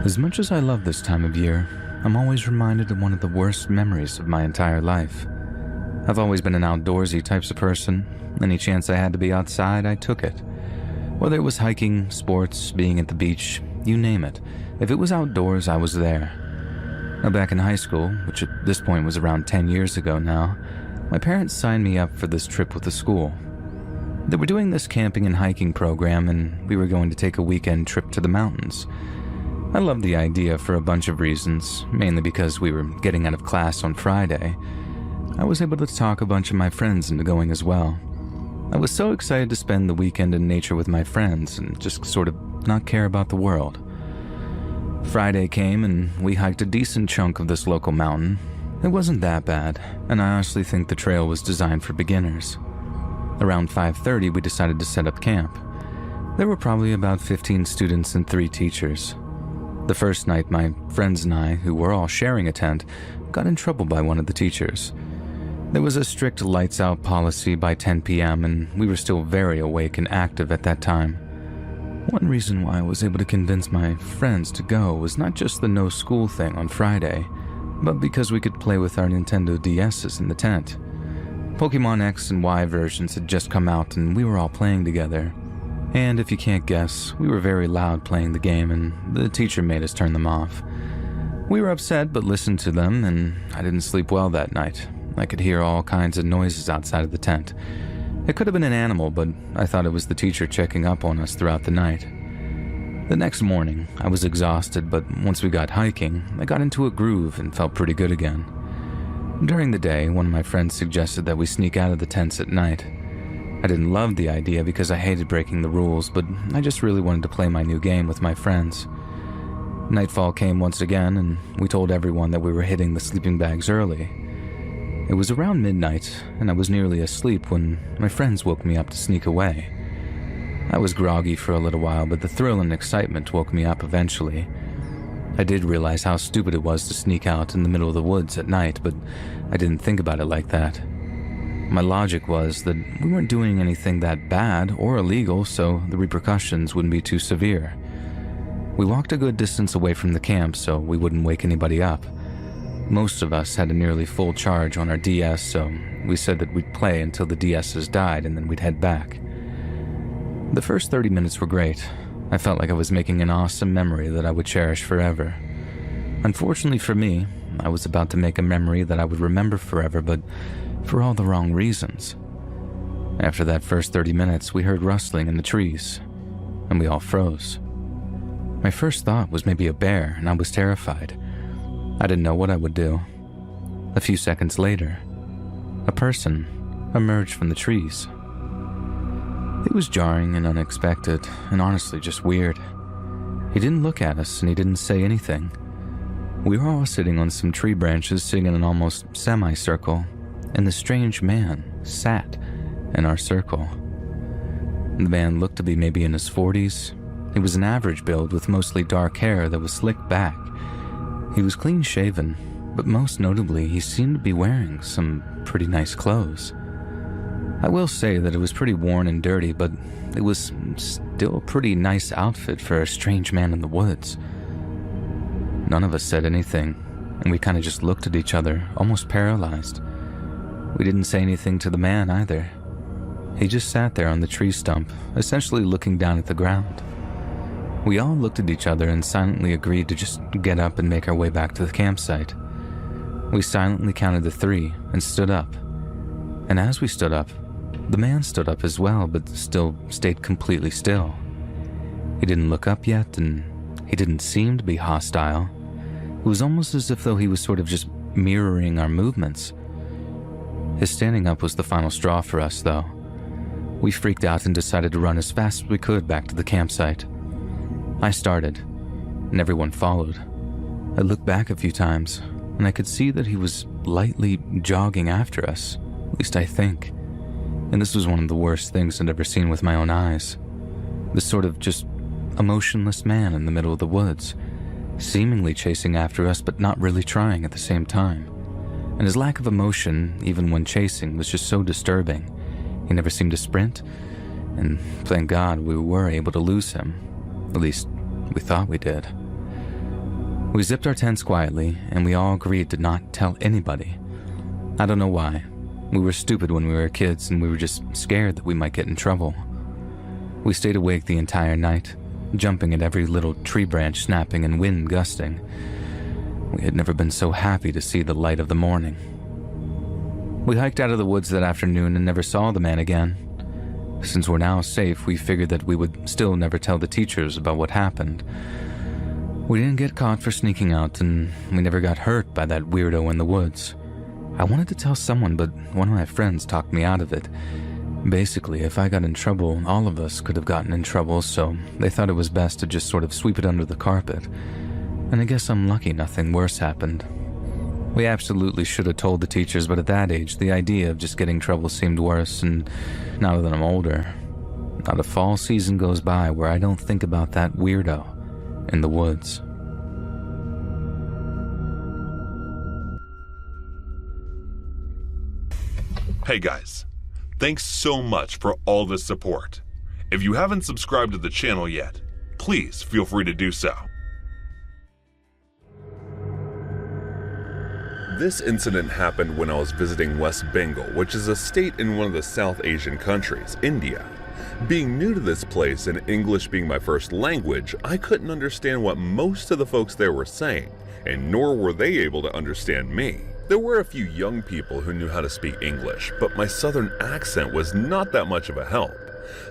As much as I love this time of year, I'm always reminded of one of the worst memories of my entire life. I've always been an outdoorsy type of person. Any chance I had to be outside, I took it. Whether it was hiking, sports, being at the beach, you name it. If it was outdoors, I was there. Now, back in high school, which at this point was around 10 years ago now, my parents signed me up for this trip with the school. They were doing this camping and hiking program, and we were going to take a weekend trip to the mountains. I loved the idea for a bunch of reasons, mainly because we were getting out of class on Friday. I was able to talk a bunch of my friends into going as well. I was so excited to spend the weekend in nature with my friends and just sort of not care about the world. Friday came and we hiked a decent chunk of this local mountain. It wasn't that bad, and I honestly think the trail was designed for beginners. Around 5:30, we decided to set up camp. There were probably about 15 students and 3 teachers. The first night, my friends and I, who were all sharing a tent, got in trouble by one of the teachers. There was a strict lights out policy by 10 p.m. and we were still very awake and active at that time. One reason why I was able to convince my friends to go was not just the no school thing on Friday, but because we could play with our Nintendo DS's in the tent. Pokemon X and Y versions had just come out and we were all playing together. And if you can't guess, we were very loud playing the game and the teacher made us turn them off. We were upset but listened to them, and I didn't sleep well that night. I could hear all kinds of noises outside of the tent. It could have been an animal, but I thought it was the teacher checking up on us throughout the night. The next morning, I was exhausted, but once we got hiking, I got into a groove and felt pretty good again. During the day, one of my friends suggested that we sneak out of the tents at night. I didn't love the idea because I hated breaking the rules, but I just really wanted to play my new game with my friends. Nightfall came once again, and we told everyone that we were hitting the sleeping bags early. It was around midnight, and I was nearly asleep when my friends woke me up to sneak away. I was groggy for a little while, but the thrill and excitement woke me up eventually. I did realize how stupid it was to sneak out in the middle of the woods at night, but I didn't think about it like that. My logic was that we weren't doing anything that bad or illegal, so the repercussions wouldn't be too severe. We walked a good distance away from the camp so we wouldn't wake anybody up. Most of us had a nearly full charge on our DS, so we said that we'd play until the DS's died and then we'd head back. The first 30 minutes were great. I felt like I was making an awesome memory that I would cherish forever. Unfortunately for me, I was about to make a memory that I would remember forever, but for all the wrong reasons. After that first 30 minutes, we heard rustling in the trees, and we all froze. My first thought was maybe a bear, and I was terrified. I didn't know what I would do. A few seconds later, a person emerged from the trees. It was jarring and unexpected, and honestly just weird. He didn't look at us, and he didn't say anything. We were all sitting on some tree branches, sitting in an almost semicircle, and the strange man sat in our circle. The man looked to be maybe in his 40s. He was an average build with mostly dark hair that was slicked back. He was clean shaven, but most notably he seemed to be wearing some pretty nice clothes. I will say that it was pretty worn and dirty, but it was still a pretty nice outfit for a strange man in the woods. None of us said anything, and we kind of just looked at each other, almost paralyzed. We didn't say anything to the man either. He just sat there on the tree stump, essentially looking down at the ground. We all looked at each other and silently agreed to just get up and make our way back to the campsite. We silently counted to 3 and stood up. And as we stood up, the man stood up as well, but still stayed completely still. He didn't look up yet, and he didn't seem to be hostile. It was almost as if though he was sort of just mirroring our movements. His standing up was the final straw for us, though. We freaked out and decided to run as fast as we could back to the campsite. I started, and everyone followed. I looked back a few times, and I could see that he was lightly jogging after us, at least I think. And this was one of the worst things I'd ever seen with my own eyes. This sort of just emotionless man in the middle of the woods, seemingly chasing after us but not really trying at the same time. And his lack of emotion, even when chasing, was just so disturbing. He never seemed to sprint, and thank God we were able to lose him. At least, we thought we did. We zipped our tents quietly, and we all agreed to not tell anybody. I don't know why. We were stupid when we were kids, and we were just scared that we might get in trouble. We stayed awake the entire night, jumping at every little tree branch snapping and wind gusting. We had never been so happy to see the light of the morning. We hiked out of the woods that afternoon and never saw the man again. Since we're now safe, we figured that we would still never tell the teachers about what happened. We didn't get caught for sneaking out, and we never got hurt by that weirdo in the woods. I wanted to tell someone, but one of my friends talked me out of it. Basically, if I got in trouble, all of us could have gotten in trouble, so they thought it was best to just sort of sweep it under the carpet. And I guess I'm lucky nothing worse happened. We absolutely should have told the teachers, but at that age, the idea of just getting in trouble seemed worse, and now that I'm older, not a fall season goes by where I don't think about that weirdo in the woods. Hey guys, thanks so much for all the support. If you haven't subscribed to the channel yet, please feel free to do so. This incident happened when I was visiting West Bengal, which is a state in one of the South Asian countries, India. Being new to this place and English being my first language, I couldn't understand what most of the folks there were saying, and nor were they able to understand me. There were a few young people who knew how to speak English, but my southern accent was not that much of a help.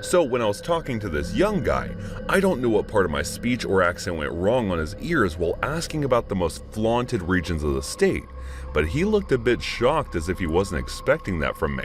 So when I was talking to this young guy, I don't know what part of my speech or accent went wrong on his ears while asking about the most flaunted regions of the state, but he looked a bit shocked as if he wasn't expecting that from me.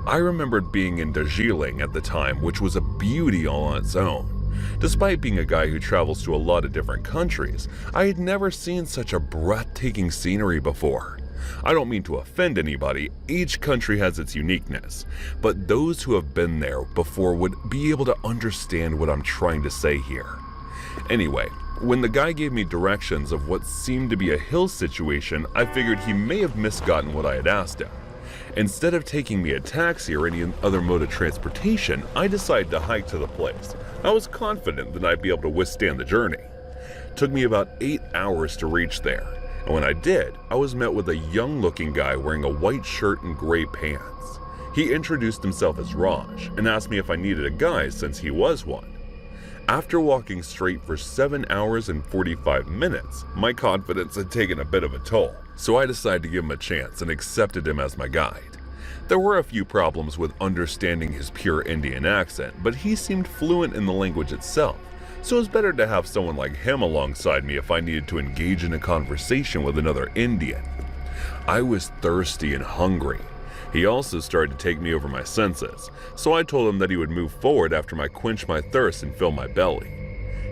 I remembered being in Darjeeling at the time, which was a beauty all on its own. Despite being a guy who travels to a lot of different countries, I had never seen such a breathtaking scenery before. I don't mean to offend anybody, each country has its uniqueness, but those who have been there before would be able to understand what I'm trying to say here. Anyway, when the guy gave me directions of what seemed to be a hill situation, I figured he may have misgotten what I had asked him. Instead of taking me a taxi or any other mode of transportation, I decided to hike to the place. I was confident that I'd be able to withstand the journey. It took me about 8 hours to reach there, and when I did, I was met with a young-looking guy wearing a white shirt and gray pants. He introduced himself as Raj and asked me if I needed a guide since he was one. After walking straight for 7 hours and 45 minutes, my confidence had taken a bit of a toll, so I decided to give him a chance and accepted him as my guide. There were a few problems with understanding his pure Indian accent, but he seemed fluent in the language itself, so it was better to have someone like him alongside me if I needed to engage in a conversation with another Indian. I was thirsty and hungry. He also started to take me over my senses, so I told him that he would move forward after I quenched my thirst and fill my belly.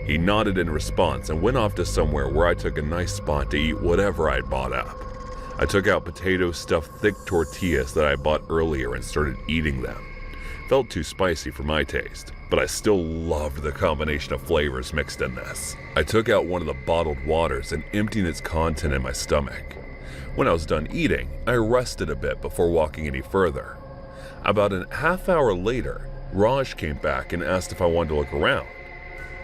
He nodded in response and went off to somewhere where I took a nice spot to eat whatever I'd bought up. I took out potatoes stuffed thick tortillas that I bought earlier and started eating them. Felt too spicy for my taste, but I still loved the combination of flavors mixed in this. I took out one of the bottled waters and emptied its content in my stomach. When I was done eating, I rested a bit before walking any further. About a half hour later, Raj came back and asked if I wanted to look around.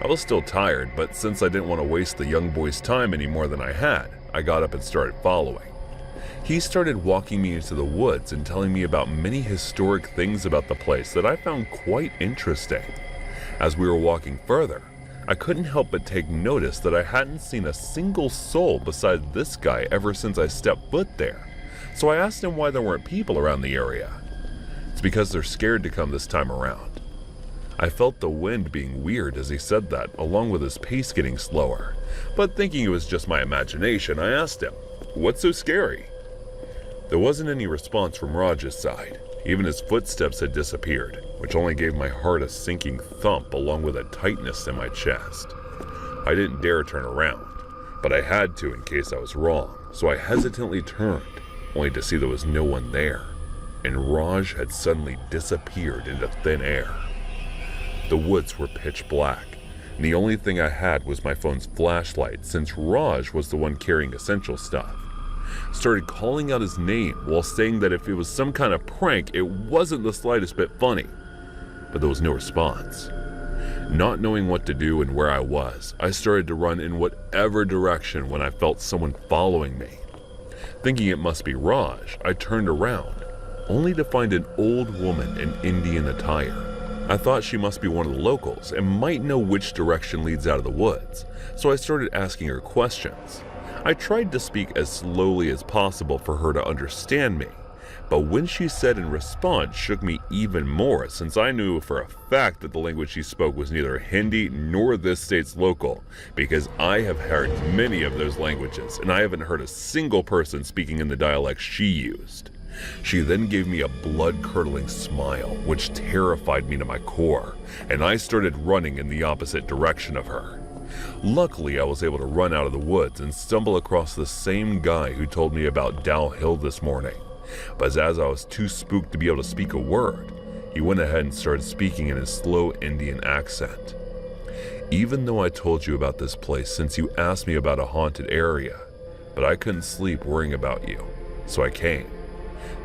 I was still tired, but since I didn't want to waste the young boy's time any more than I had, I got up and started following. He started walking me into the woods and telling me about many historic things about the place that I found quite interesting. As we were walking further, I couldn't help but take notice that I hadn't seen a single soul besides this guy ever since I stepped foot there, so I asked him why there weren't people around the area. It's because they're scared to come this time around. I felt the wind being weird as he said that, along with his pace getting slower, but thinking it was just my imagination, I asked him, "What's so scary?" There wasn't any response from Raj's side. Even his footsteps had disappeared, which only gave my heart a sinking thump along with a tightness in my chest. I didn't dare turn around, but I had to in case I was wrong, so I hesitantly turned, only to see there was no one there, and Raj had suddenly disappeared into thin air. The woods were pitch black, and the only thing I had was my phone's flashlight since Raj was the one carrying essential stuff. Started calling out his name while saying that if it was some kind of prank, it wasn't the slightest bit funny. But there was no response. Not knowing what to do and where I was, I started to run in whatever direction when I felt someone following me. Thinking it must be Raj, I turned around, only to find an old woman in Indian attire. I thought she must be one of the locals and might know which direction leads out of the woods, so I started asking her questions. I tried to speak as slowly as possible for her to understand me, but when she said in response shook me even more, since I knew for a fact that the language she spoke was neither Hindi nor this state's local, because I have heard many of those languages and I haven't heard a single person speaking in the dialect she used. She then gave me a blood-curdling smile, which terrified me to my core, and I started running in the opposite direction of her. Luckily, I was able to run out of the woods and stumble across the same guy who told me about Dow Hill this morning. But as I was too spooked to be able to speak a word, he went ahead and started speaking in his slow Indian accent. Even though I told you about this place since you asked me about a haunted area, but I couldn't sleep worrying about you, so I came.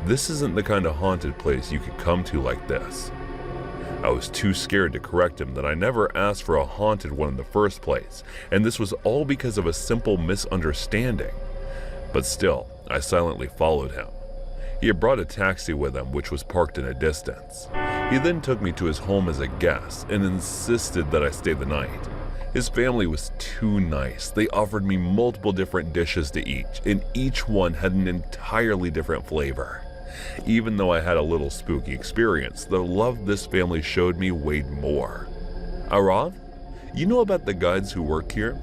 This isn't the kind of haunted place you could come to like this. I was too scared to correct him that I never asked for a haunted one in the first place, and this was all because of a simple misunderstanding. But still, I silently followed him. He had brought a taxi with him, which was parked in a distance. He then took me to his home as a guest and insisted that I stay the night. His family was too nice. They offered me multiple different dishes to eat, and each one had an entirely different flavor. Even though I had a little spooky experience, the love this family showed me weighed more. Arav, you know about the guides who work here?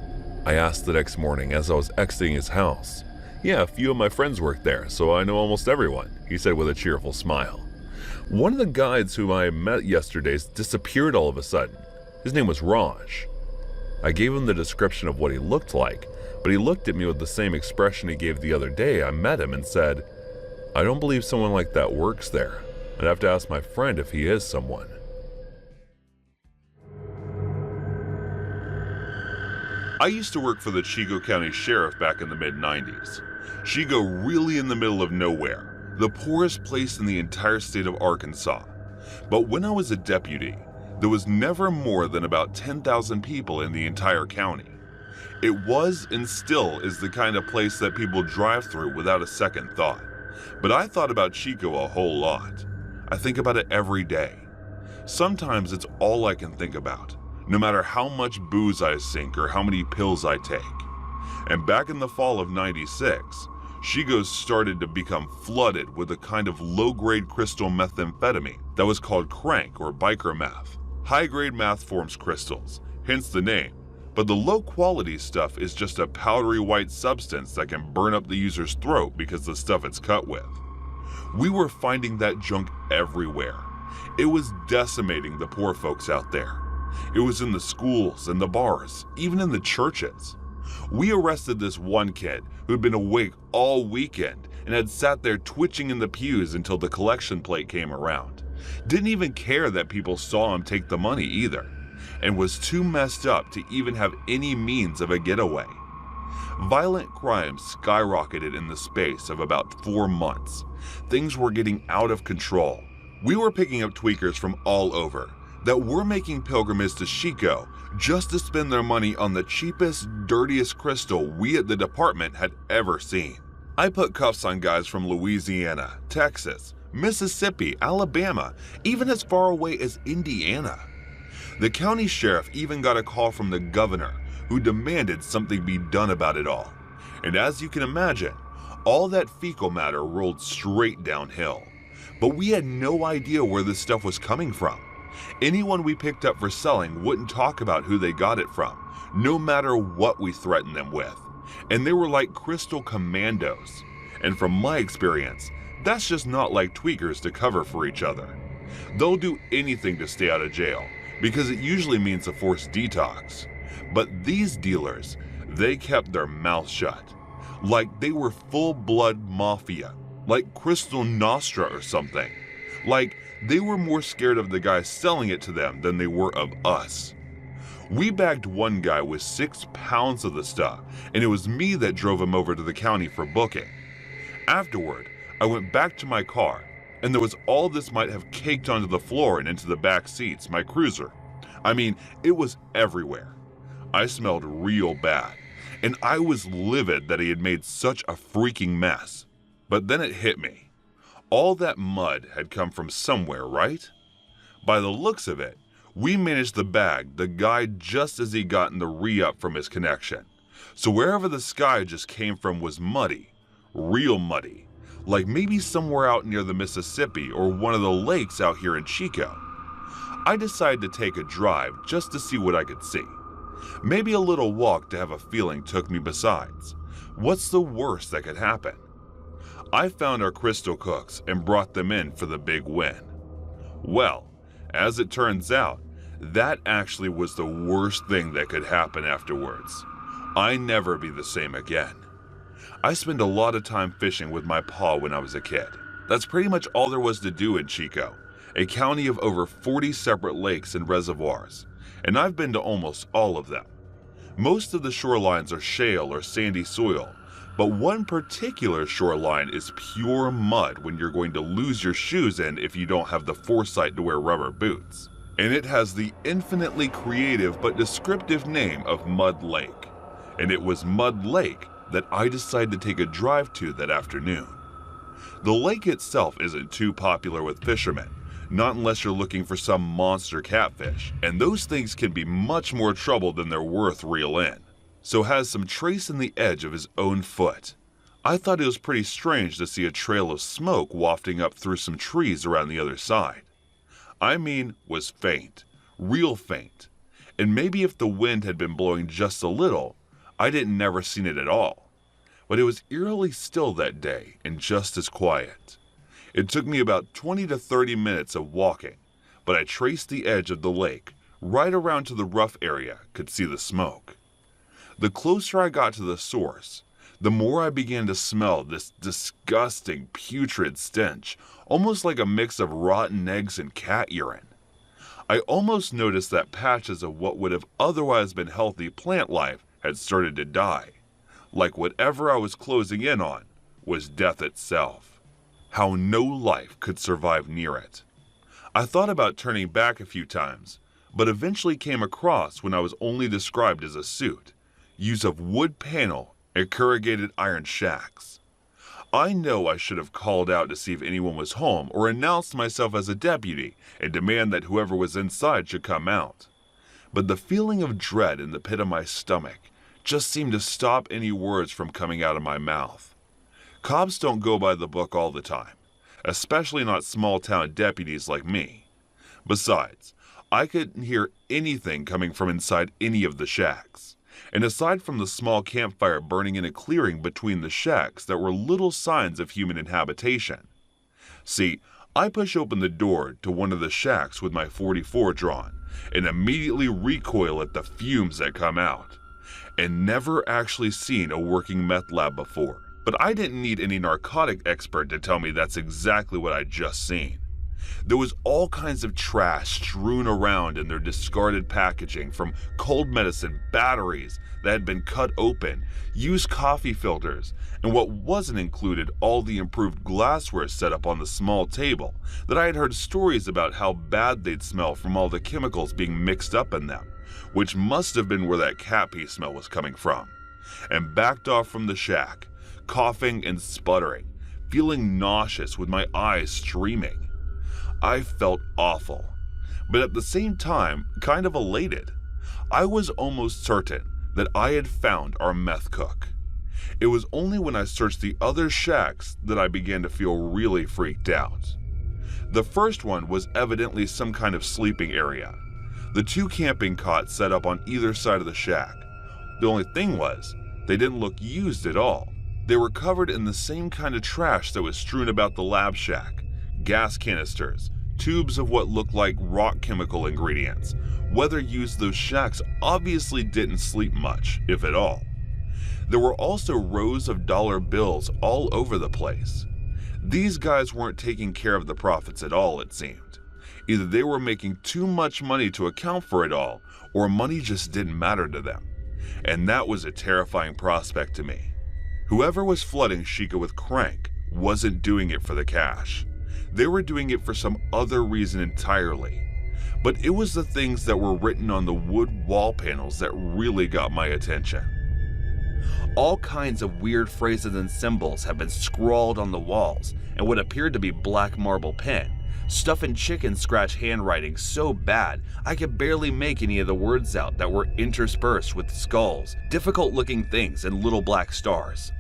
I asked the next morning as I was exiting his house. Yeah, a few of my friends work there, so I know almost everyone, he said with a cheerful smile. One of the guides whom I met yesterday disappeared all of a sudden. His name was Raj. I gave him the description of what he looked like, but he looked at me with the same expression he gave the other day I met him and said, I don't believe someone like that works there. I'd have to ask my friend if he is someone. I used to work for the Chico County Sheriff back in the mid-90s. Chico really in the middle of nowhere, the poorest place in the entire state of Arkansas. But when I was a deputy, there was never more than about 10,000 people in the entire county. It was and still is the kind of place that people drive through without a second thought. But I thought about Chico a whole lot. I think about it every day. Sometimes it's all I can think about, no matter how much booze I sink or how many pills I take. And back in the fall of '96, Chico started to become flooded with a kind of low-grade crystal methamphetamine that was called crank or biker meth. High-grade meth forms crystals, hence the name, but the low-quality stuff is just a powdery white substance that can burn up the user's throat because of the stuff it's cut with. We were finding that junk everywhere. It was decimating the poor folks out there. It was in the schools and the bars, even in the churches. We arrested this one kid who'd been awake all weekend and had sat there twitching in the pews until the collection plate came around. Didn't even care that people saw him take the money either, and was too messed up to even have any means of a getaway. Violent crime skyrocketed in the space of about 4 months. Things were getting out of control. We were picking up tweakers from all over that were making pilgrimages to Chico just to spend their money on the cheapest, dirtiest crystal we at the department had ever seen. I put cuffs on guys from Louisiana, Texas, Mississippi, Alabama, even as far away as Indiana. The county sheriff even got a call from the governor, who demanded something be done about it all. And as you can imagine, all that fecal matter rolled straight downhill. But we had no idea where this stuff was coming from. Anyone we picked up for selling wouldn't talk about who they got it from, no matter what we threatened them with. And they were like crystal commandos. And from my experience, that's just not like tweakers to cover for each other. They'll do anything to stay out of jail, because it usually means a forced detox. But these dealers, they kept their mouths shut. Like they were full-blood mafia, like Crystal Nostra or something. Like they were more scared of the guy selling it to them than they were of us. We bagged one guy with 6 pounds of the stuff, and it was me that drove him over to the county for booking. Afterward, I went back to my car, and there was all this might have caked onto the floor and into the back seats, my cruiser. I mean, it was everywhere. I smelled real bad, and I was livid that he had made such a freaking mess. But then it hit me. All that mud had come from somewhere, right? By the looks of it, we managed to bag the guy just as he gotten the re-up from his connection. So wherever the sky just came from was muddy, real muddy, like maybe somewhere out near the Mississippi or one of the lakes out here in Chico. I decided to take a drive just to see what I could see. Maybe a little walk to have a feeling took me besides. What's the worst that could happen? I found our crystal cooks and brought them in for the big win. Well, as it turns out, that actually was the worst thing that could happen afterwards. I never be the same again. I spent a lot of time fishing with my pa when I was a kid. That's pretty much all there was to do in Chico, a county of over 40 separate lakes and reservoirs, and I've been to almost all of them. Most of the shorelines are shale or sandy soil, but one particular shoreline is pure mud when you're going to lose your shoes in if you don't have the foresight to wear rubber boots. And it has the infinitely creative but descriptive name of Mud Lake. And it was Mud Lake that I decided to take a drive to that afternoon. The lake itself isn't too popular with fishermen, not unless you're looking for some monster catfish, and those things can be much more trouble than they're worth reel in. So has some trace in the edge of his own foot. I thought it was pretty strange to see a trail of smoke wafting up through some trees around the other side. I mean, was faint, real faint, and maybe if the wind had been blowing just a little, I didn't never seen it at all. But it was eerily still that day and just as quiet. It took me about 20 to 30 minutes of walking, but I traced the edge of the lake, right around to the rough area, could see the smoke. The closer I got to the source, the more I began to smell this disgusting, putrid stench, almost like a mix of rotten eggs and cat urine. I almost noticed that patches of what would have otherwise been healthy plant life had started to die, like whatever I was closing in on was death itself. How no life could survive near it. I thought about turning back a few times, but eventually came across when I was only described as a suit, use of wood panel and corrugated iron shacks. I know I should have called out to see if anyone was home or announced myself as a deputy and demand that whoever was inside should come out. But the feeling of dread in the pit of my stomach just seemed to stop any words from coming out of my mouth. Cops don't go by the book all the time, especially not small-town deputies like me. Besides, I couldn't hear anything coming from inside any of the shacks. And aside from the small campfire burning in a clearing between the shacks, there were little signs of human inhabitation. See, I push open the door to one of the shacks with my .44 drawn, and immediately recoil at the fumes that come out. And never actually seen a working meth lab before, but I didn't need any narcotic expert to tell me that's exactly what I'd just seen. There was all kinds of trash strewn around in their discarded packaging, from cold medicine, batteries that had been cut open, used coffee filters, and what wasn't included, all the improved glassware set up on the small table that I had heard stories about how bad they'd smell from all the chemicals being mixed up in them, which must have been where that cat pee smell was coming from, and backed off from the shack, coughing and sputtering, feeling nauseous with my eyes streaming. I felt awful, but at the same time, kind of elated. I was almost certain that I had found our meth cook. It was only when I searched the other shacks that I began to feel really freaked out. The first one was evidently some kind of sleeping area. The 2 camping cots set up on either side of the shack. The only thing was, they didn't look used at all. They were covered in the same kind of trash that was strewn about the lab shack. Gas canisters, tubes of what looked like rock chemical ingredients. Whoever used those shacks obviously didn't sleep much, if at all. There were also rows of dollar bills all over the place. These guys weren't taking care of the profits at all, it seemed. Either they were making too much money to account for it all, or money just didn't matter to them. And that was a terrifying prospect to me. Whoever was flooding Chico with crank wasn't doing it for the cash. They were doing it for some other reason entirely. But it was the things that were written on the wood wall panels that really got my attention. All kinds of weird phrases and symbols have been scrawled on the walls in what appeared to be black marble pen. Stuff and chicken scratch handwriting so bad I could barely make any of the words out that were interspersed with skulls, difficult looking things, and little black stars.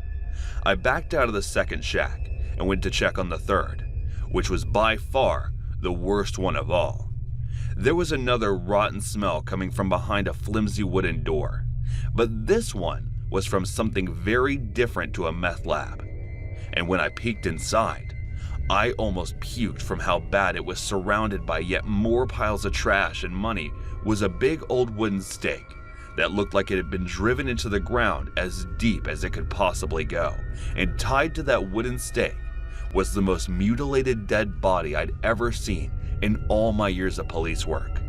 I backed out of the second shack and went to check on the third, which was by far the worst one of all. There was another rotten smell coming from behind a flimsy wooden door, but this one was from something very different to a meth lab. And when I peeked inside, I almost puked from how bad it was. Surrounded by yet more piles of trash and money was a big old wooden stake that looked like it had been driven into the ground as deep as it could possibly go. And tied to that wooden stake was the most mutilated dead body I'd ever seen in all my years of police work.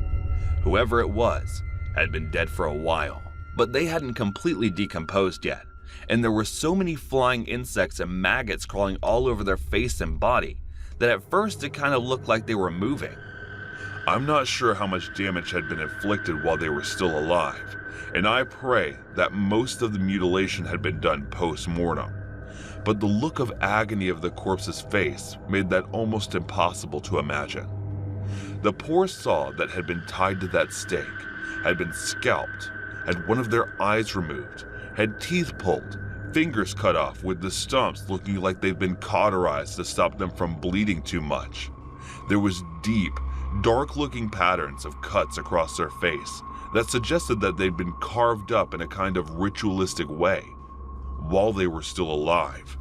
Whoever it was had been dead for a while, but they hadn't completely decomposed yet. And there were so many flying insects and maggots crawling all over their face and body that at first it kind of looked like they were moving. I'm not sure how much damage had been inflicted while they were still alive, and I pray that most of the mutilation had been done post-mortem. But the look of agony of the corpse's face made that almost impossible to imagine. The poor saw that had been tied to that stake had been scalped, had one of their eyes removed, had teeth pulled, fingers cut off with the stumps looking like they've been cauterized to stop them from bleeding too much. There was deep, dark-looking patterns of cuts across their face that suggested that they'd been carved up in a kind of ritualistic way while they were still alive.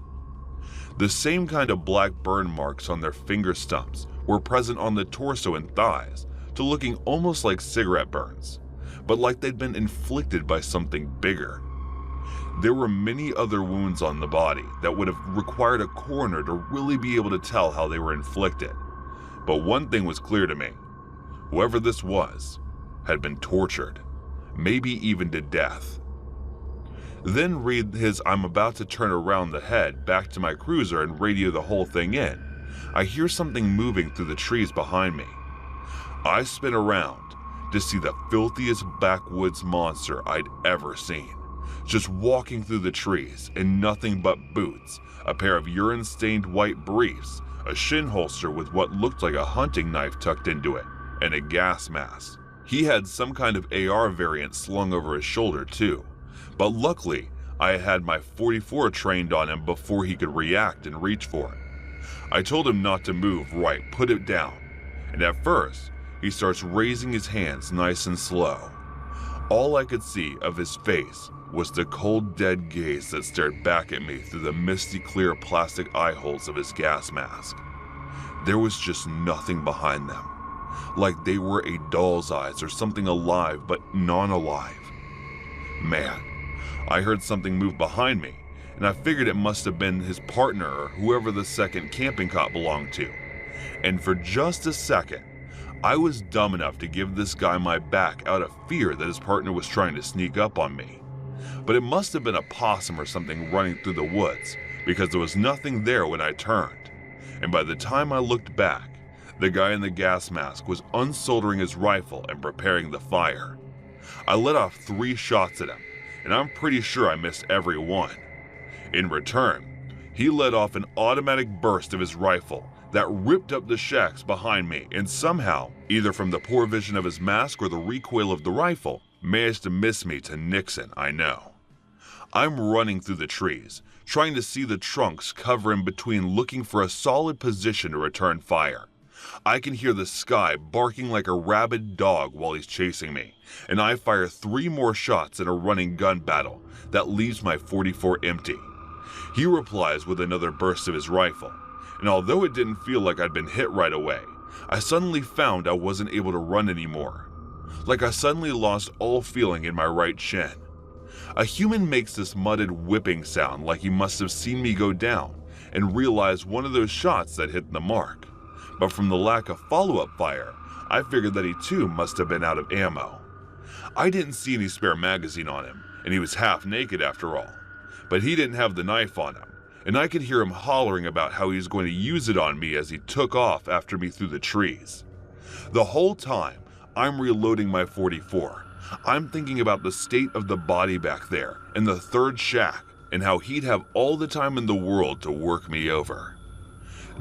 The same kind of black burn marks on their finger stumps were present on the torso and thighs, to looking almost like cigarette burns, but like they'd been inflicted by something bigger. There were many other wounds on the body that would have required a coroner to really be able to tell how they were inflicted. But one thing was clear to me: whoever this was had been tortured, maybe even to death. Then read his "I'm about to turn around the head" back to my cruiser and radio the whole thing in. I hear something moving through the trees behind me. I spin around to see the filthiest backwoods monster I'd ever seen, just walking through the trees in nothing but boots, a pair of urine-stained white briefs, a shin holster with what looked like a hunting knife tucked into it, and a gas mask. He had some kind of AR variant slung over his shoulder too, but luckily I had my .44 trained on him before he could react and reach for it. I told him not to move, right, put it down, and at first he starts raising his hands nice and slow. All I could see of his face was the cold, dead gaze that stared back at me through the misty clear plastic eye holes of his gas mask. There was just nothing behind them, like they were a doll's eyes or something alive but non-alive. Man, I heard something move behind me, and I figured it must have been his partner or whoever the second camping cot belonged to. And for just a second, I was dumb enough to give this guy my back out of fear that his partner was trying to sneak up on me. But it must have been a possum or something running through the woods, because there was nothing there when I turned. And by the time I looked back, the guy in the gas mask was unsoldering his rifle and preparing the fire. I let off 3 shots at him, and I'm pretty sure I missed every one. In return, he let off an automatic burst of his rifle that ripped up the shacks behind me, and somehow, either from the poor vision of his mask or the recoil of the rifle, managed to miss me to Nixon, I know. I'm running through the trees, trying to see the trunks cover in between, looking for a solid position to return fire. I can hear the sky barking like a rabid dog while he's chasing me, and I fire 3 more shots in a running gun battle that leaves my .44 empty. He replies with another burst of his rifle, and although it didn't feel like I'd been hit right away, I suddenly found I wasn't able to run anymore. Like I suddenly lost all feeling in my right shin. A human makes this mudded whipping sound like he must have seen me go down and realized one of those shots that hit the mark. But from the lack of follow-up fire, I figured that he too must have been out of ammo. I didn't see any spare magazine on him, and he was half naked after all. But he didn't have the knife on him, and I could hear him hollering about how he was going to use it on me as he took off after me through the trees. The whole time, I'm reloading my 44. I'm thinking about the state of the body back there in the third shack and how he'd have all the time in the world to work me over.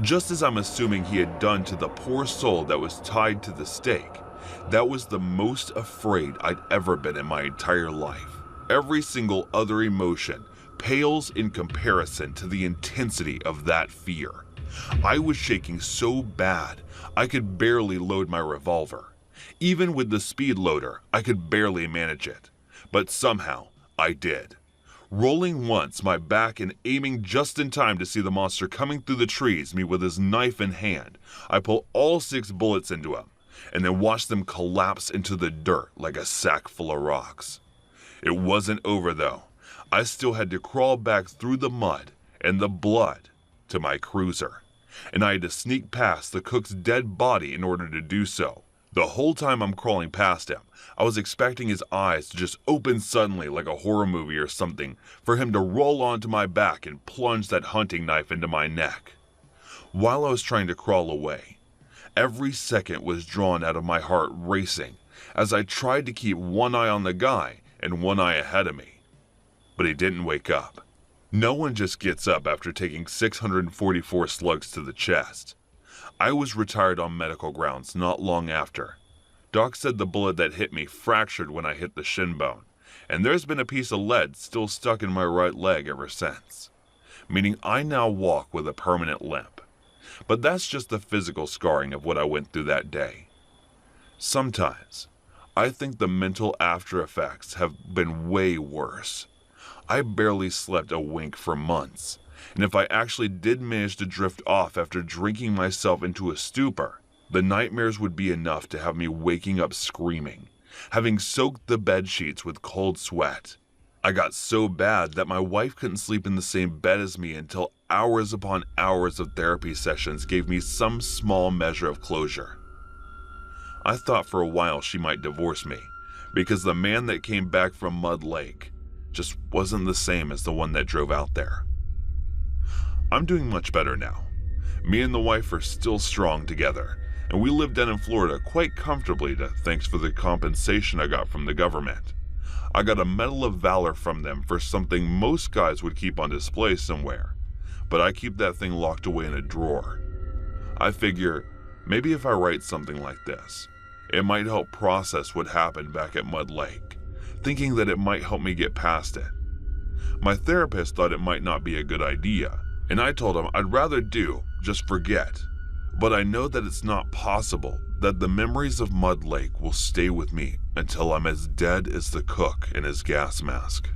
Just as I'm assuming he had done to the poor soul that was tied to the stake, that was the most afraid I'd ever been in my entire life. Every single other emotion pales in comparison to the intensity of that fear. I was shaking so bad I could barely load my revolver. Even with the speed loader, I could barely manage it. But somehow, I did. Rolling once my back and aiming just in time to see the monster coming through the trees, me with his knife in hand, I pull all 6 bullets into him, and then watch them collapse into the dirt like a sack full of rocks. It wasn't over though. I still had to crawl back through the mud and the blood to my cruiser, and I had to sneak past the cook's dead body in order to do so. The whole time I'm crawling past him, I was expecting his eyes to just open suddenly like a horror movie or something, for him to roll onto my back and plunge that hunting knife into my neck. While I was trying to crawl away, every second was drawn out of my heart racing as I tried to keep one eye on the guy and one eye ahead of me. But he didn't wake up. No one just gets up after taking 644 slugs to the chest. I was retired on medical grounds not long after. Doc said the bullet that hit me fractured when I hit the shin bone, and there's been a piece of lead still stuck in my right leg ever since, meaning I now walk with a permanent limp. But that's just the physical scarring of what I went through that day. Sometimes, I think the mental after effects have been way worse. I barely slept a wink for months, and if I actually did manage to drift off after drinking myself into a stupor, the nightmares would be enough to have me waking up screaming, having soaked the bed sheets with cold sweat. I got so bad that my wife couldn't sleep in the same bed as me until hours upon hours of therapy sessions gave me some small measure of closure. I thought for a while she might divorce me, because the man that came back from Mud Lake just wasn't the same as the one that drove out there. I'm doing much better now. Me and the wife are still strong together, and we live down in Florida quite comfortably thanks for the compensation I got from the government. I got a Medal of Valor from them for something most guys would keep on display somewhere, but I keep that thing locked away in a drawer. I figure maybe if I write something like this, it might help process what happened back at Mud Lake, thinking that it might help me get past it. My therapist thought it might not be a good idea, and I told him I'd rather just forget. But I know that it's not possible that the memories of Mud Lake will stay with me until I'm as dead as the cook in his gas mask.